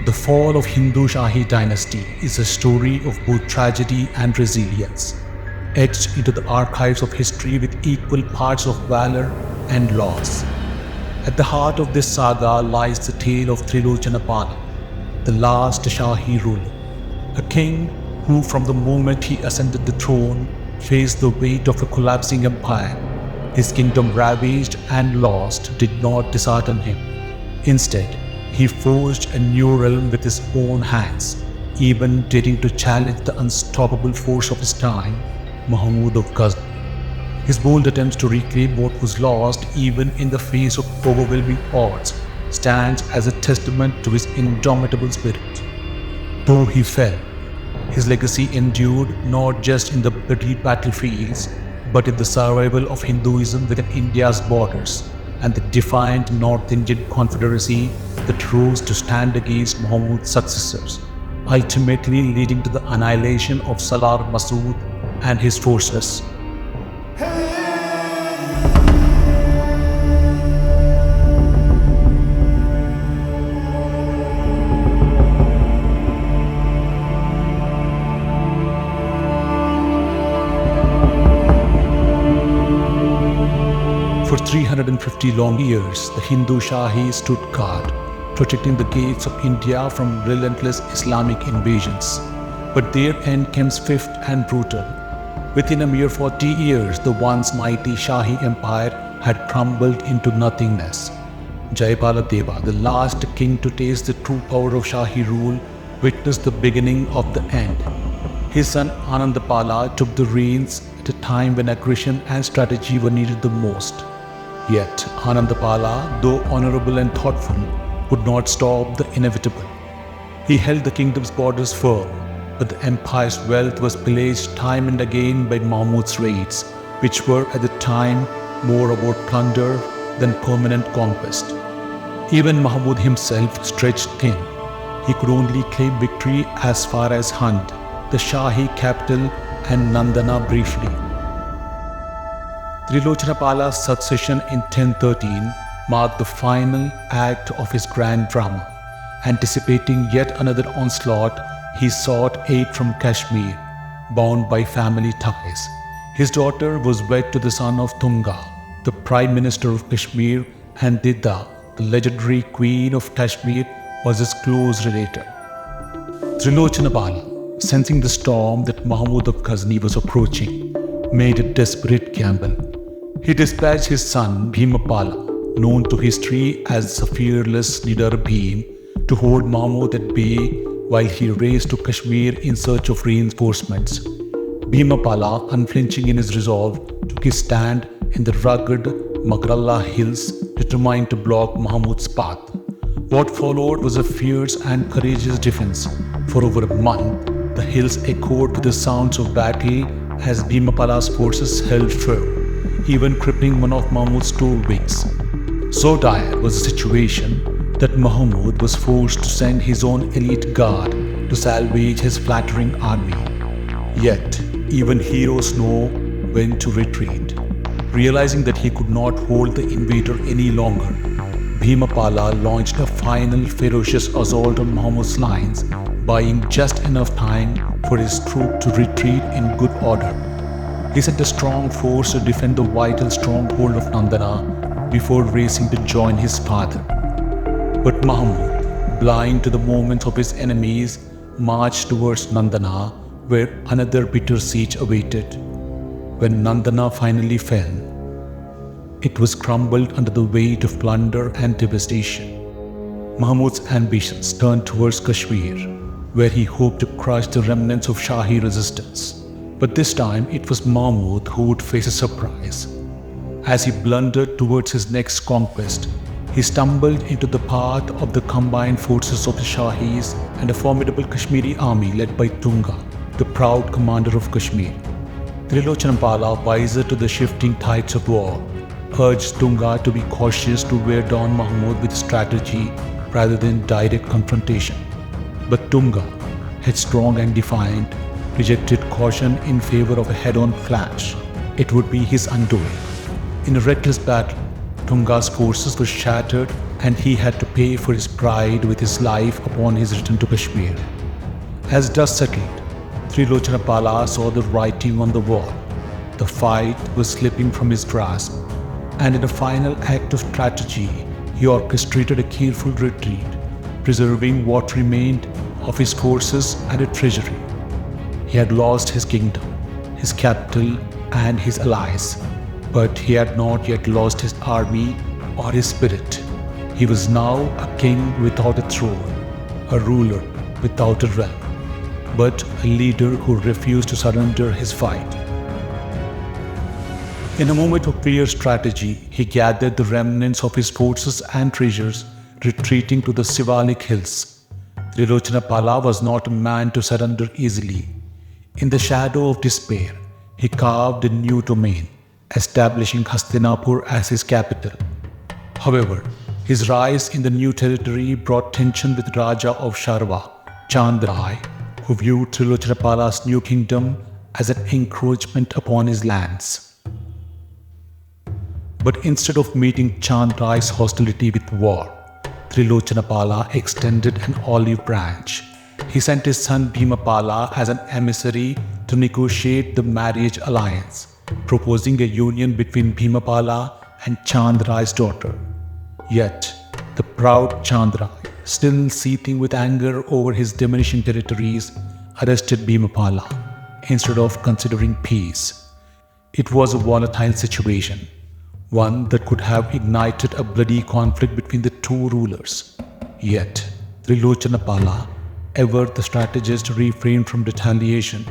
The fall of Hindu Shahi Dynasty is a story of both tragedy and resilience, etched into the archives of history with equal parts of valor and loss. At the heart of this saga lies the tale of Trilochanapala, the last Shahi ruler, a king who from the moment he ascended the throne faced the weight of a collapsing empire. His kingdom ravaged and lost did not dishearten him. Instead, he forged a new realm with his own hands, even daring to challenge the unstoppable force of his time, Mahmud of Ghazni. His bold attempts to reclaim what was lost, even in the face of overwhelming odds, stands as a testament to his indomitable spirit. Though he fell, his legacy endured not just in the bloody battlefields, but in the survival of Hinduism within India's borders and the defiant North Indian confederacy that rose to stand against Mahmud's successors, ultimately leading to the annihilation of Salar Masood and his forces. For 350 long years, the Hindu Shahis stood guard, protecting the gates of India from relentless Islamic invasions. But their end came swift and brutal. Within a mere 40 years, the once mighty Shahi empire had crumbled into nothingness. Jayapala Deva, the last king to taste the true power of Shahi rule, witnessed the beginning of the end. His son Anandapala took the reins at a time when aggression and strategy were needed the most. Yet Anandapala, though honorable and thoughtful, would not stop the inevitable. He held the kingdom's borders firm, but the empire's wealth was pillaged time and again by Mahmud's raids, which were at the time more about plunder than permanent conquest. Even Mahmud himself stretched thin. He could only claim victory as far as Hind, the Shahi capital, and Nandana briefly. Trilochanapala's succession in 1013 marked the final act of his grand drama. Anticipating yet another onslaught, he sought aid from Kashmir, bound by family ties. His daughter was wed to the son of Tunga, the Prime Minister of Kashmir, and Didda, the legendary Queen of Kashmir, was his close relative. Trilochanapala, sensing the storm that Mahmud of Ghazni was approaching, made a desperate gamble. He dispatched his son Bhimapala, known to history as the fearless leader Bhim, to hold Mahmud at bay while he raced to Kashmir in search of reinforcements. Bhimapala, unflinching in his resolve, took his stand in the rugged Makralla hills, determined to block Mahmud's path. What followed was a fierce and courageous defense. For over a month, the hills echoed with the sounds of battle as Bhimapala's forces held firm, even crippling one of Mahmud's tall wings. So dire was the situation that Mahmud was forced to send his own elite guard to salvage his flattering army. Yet, even heroes know when to retreat. Realizing that he could not hold the invader any longer, Bhimapala launched a final ferocious assault on Mahmud's lines, buying just enough time for his troop to retreat in good order. He sent a strong force to defend the vital stronghold of Nandana before racing to join his father. But Mahmud, blind to the movements of his enemies, marched towards Nandana, where another bitter siege awaited. When Nandana finally fell, it was crumbled under the weight of plunder and devastation. Mahmud's ambitions turned towards Kashmir, where he hoped to crush the remnants of Shahi resistance. But this time it was Mahmud who would face a surprise. As he blundered towards his next conquest, he stumbled into the path of the combined forces of the Shahis and a formidable Kashmiri army led by Tunga, the proud commander of Kashmir. Trilochanapala, wiser to the shifting tides of war, urged Tunga to be cautious to wear down Mahmud with strategy rather than direct confrontation. But Tunga, headstrong and defiant, rejected caution in favor of a head-on clash. It would be his undoing. In a reckless battle, Tunga's forces were shattered and he had to pay for his pride with his life upon his return to Kashmir. As dust settled, Trilochanapala saw the writing on the wall. The fight was slipping from his grasp, and in a final act of strategy, he orchestrated a careful retreat, preserving what remained of his forces and a treasury. He had lost his kingdom, his capital, and his allies, but he had not yet lost his army or his spirit. He was now a king without a throne, a ruler without a realm, but a leader who refused to surrender his fight. In a moment of clear strategy, he gathered the remnants of his forces and treasures, retreating to the Sivalik hills. Trilochanapala was not a man to surrender easily. In the shadow of despair, he carved a new domain, establishing Hastinapur as his capital. However, his rise in the new territory brought tension with Raja of Sharva, Chand Rai, who viewed Trilochanapala's new kingdom as an encroachment upon his lands. But instead of meeting Chand Rai's hostility with war, Trilochanapala extended an olive branch. He sent his son Bhimapala as an emissary to negotiate the marriage alliance, proposing a union between Bhimapala and Chand Rai's daughter. Yet, the proud Chand Rai, still seething with anger over his diminishing territories, arrested Bhimapala instead of considering peace. It was a volatile situation, one that could have ignited a bloody conflict between the two rulers. Yet, Trilochanapala, ever the strategist, refrained from retaliation.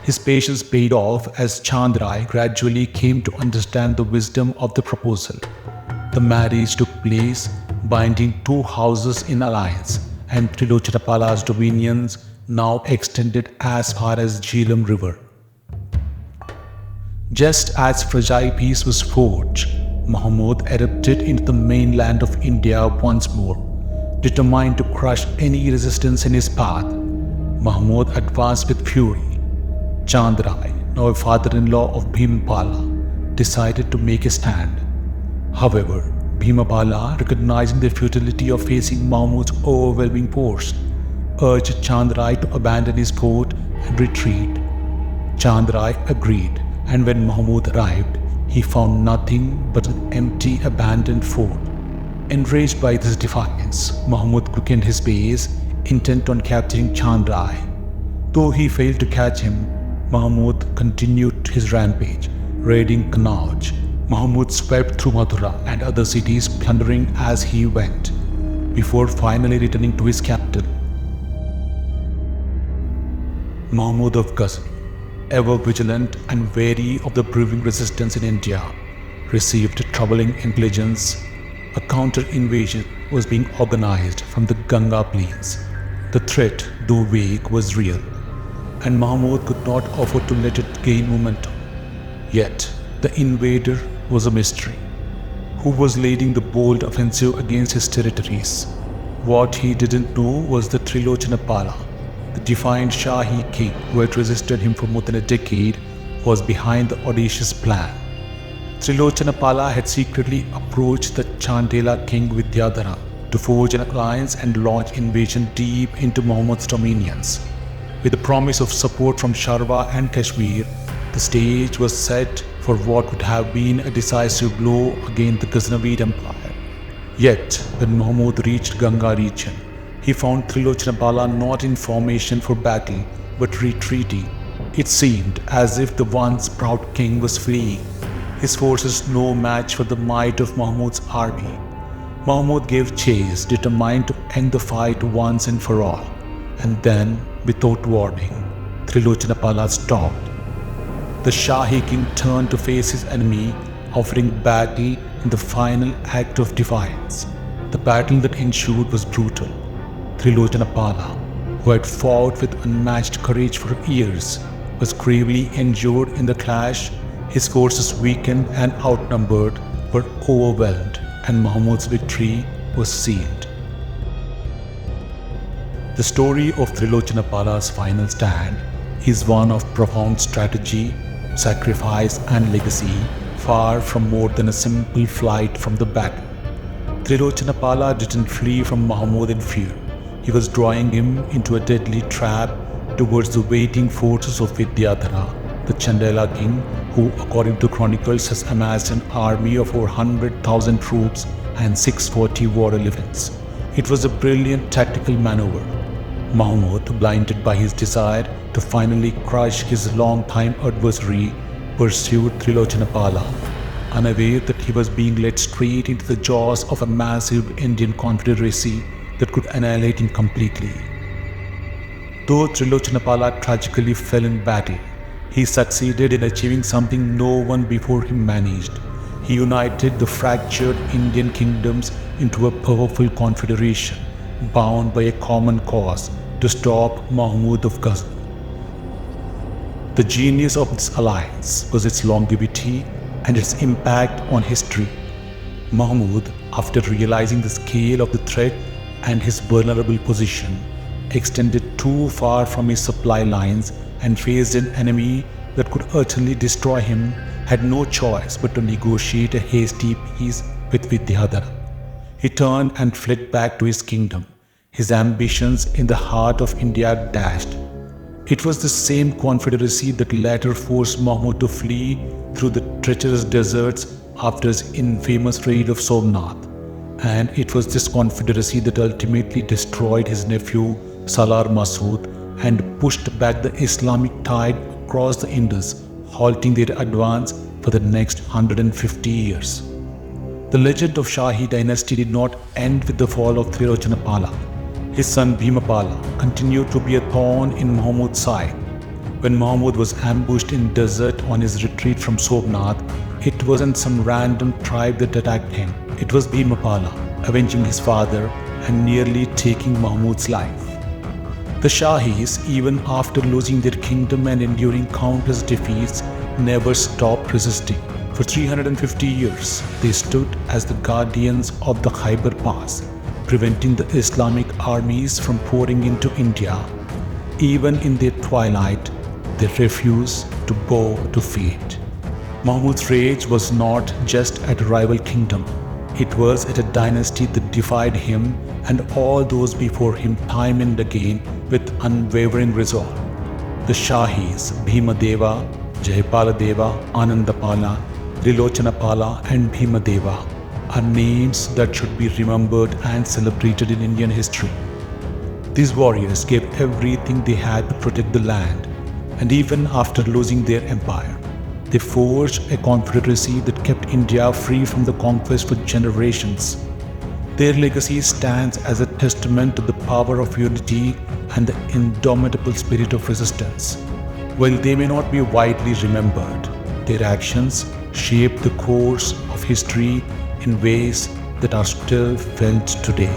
His patience paid off as Chand Rai gradually came to understand the wisdom of the proposal. The marriage took place, binding two houses in alliance, and Trilochanapala's dominions now extended as far as Jhelum River. Just as fragile peace was forged, Mahmud erupted into the mainland of India once more, determined to crush any resistance in his path. Mahmud advanced with fury. Chand Rai, now a father-in-law of Bhimapala, decided to make a stand. However, Bhimapala, recognizing the futility of facing Mahmud's overwhelming force, urged Chand Rai to abandon his fort and retreat. Chand Rai agreed, and when Mahmud arrived, he found nothing but an empty, abandoned fort. Enraged by this defiance, Mahmud quickened his pace, intent on capturing Chand Rai. Though he failed to catch him, Mahmud continued his rampage, raiding Kannauj. Mahmud swept through Mathura and other cities, plundering as he went, before finally returning to his capital. Mahmud of Ghazni, ever vigilant and wary of the brewing resistance in India, received troubling intelligence. A counter-invasion was being organized from the Ganga plains. The threat, though vague, was real, and Mahmud could not afford to let it gain momentum. Yet, the invader was a mystery. Who was leading the bold offensive against his territories? What he didn't know was that Trilochanapala, the defiant Shahi king who had resisted him for more than a decade, was behind the audacious plan. Trilochanapala had secretly approached the Chandela king Vidyadhara to forge an alliance and launch invasion deep into Mahmud's dominions. With the promise of support from Sharva and Kashmir, the stage was set for what would have been a decisive blow against the Ghaznavid Empire. Yet, when Mahmud reached Ganga region, he found Trilochanapala not in formation for battle, but retreating. It seemed as if the once proud king was fleeing, his forces no match for the might of Mahmud's army. Mahmud gave chase, determined to end the fight once and for all. And then, without warning, Trilochanapala stopped. The Shahi king turned to face his enemy, offering battle in the final act of defiance. The battle that ensued was brutal. Trilochanapala, who had fought with unmatched courage for years, was gravely injured in the clash. His forces, weakened and outnumbered, were overwhelmed, and Mahmud's victory was sealed. The story of Trilochanapala's final stand is one of profound strategy, sacrifice and legacy, far from more than a simple flight from the battle. Trilochanapala didn't flee from Mahmud in fear. He was drawing him into a deadly trap towards the waiting forces of Vidyadhara, the Chandela king, who, according to chronicles, has amassed an army of over 100,000 troops and 640 war elephants. It was a brilliant tactical maneuver. Mahmud, blinded by his desire to finally crush his long-time adversary, pursued Trilochanapala, unaware that he was being led straight into the jaws of a massive Indian confederacy that could annihilate him completely. Though Trilochanapala tragically fell in battle, he succeeded in achieving something no one before him managed. He united the fractured Indian kingdoms into a powerful confederation, bound by a common cause to stop Mahmud of Ghazni. The genius of this alliance was its longevity and its impact on history. Mahmud, after realizing the scale of the threat and his vulnerable position, extended too far from his supply lines and faced an enemy that could utterly destroy him, had no choice but to negotiate a hasty peace with Vidyadhara. He turned and fled back to his kingdom, his ambitions in the heart of India dashed. It was the same confederacy that later forced Mahmud to flee through the treacherous deserts after his infamous raid of Somnath. And it was this confederacy that ultimately destroyed his nephew Salar Masood and pushed back the Islamic tide across the Indus, halting their advance for the next 150 years. The legend of Shahi Dynasty did not end with the fall of Trilochanapala. His son Bhimapala continued to be a thorn in Mahmud's side. When Mahmud was ambushed in desert on his retreat from Somnath, it wasn't some random tribe that attacked him. It was Bhimapala, avenging his father and nearly taking Mahmud's life. The Shahis, even after losing their kingdom and enduring countless defeats, never stopped resisting. For 350 years, they stood as the guardians of the Khyber Pass, preventing the Islamic armies from pouring into India. Even in their twilight, they refused to bow to fate. Mahmud's rage was not just at a rival kingdom. It was at a dynasty that defied him and all those before him time and again with unwavering resolve. The Shahis, Bhimadeva, Jayapaladeva, Anandapala, Trilochanapala and Bhimadeva are names that should be remembered and celebrated in Indian history. These warriors gave everything they had to protect the land, and even after losing their empire, they forged a confederacy that kept India free from the conquest for generations. Their legacy stands as a testament to the power of unity and the indomitable spirit of resistance. While they may not be widely remembered, their actions shaped the course of history in ways that are still felt today.